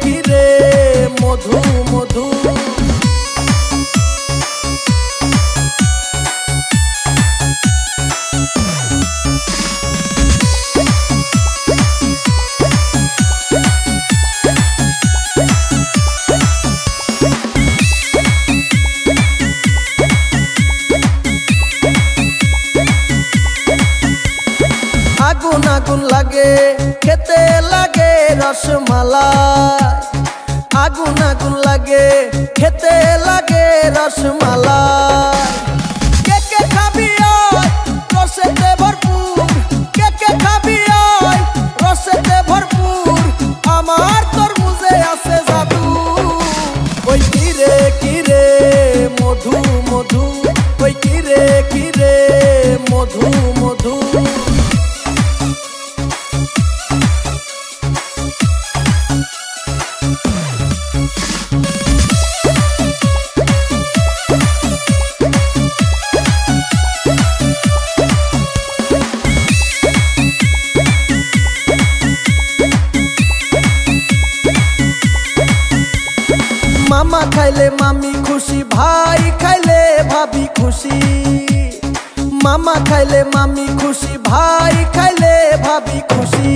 কিরে মধু মধু। আগুন আগুন লাগে খেতে লাগে রসমালাই, আগুন আগুন লাগে খেতে লাগে রসমালাই। কে কে খাবি আয় রসেতে ভরপুর, কে কে খাবি আয় রসেতে ভরপুর, আমার তরমুজে আছে জাদু। ওই কিরে কিরে মধু মধু, ওই কিরে কিরে মধু মধু। মামা খাইলে মামি খুশি, ভাই খাইলে ভাবি খুশি। মামা খাইলে মামি খুশি, ভাই খাইলে ভাবি খুশি।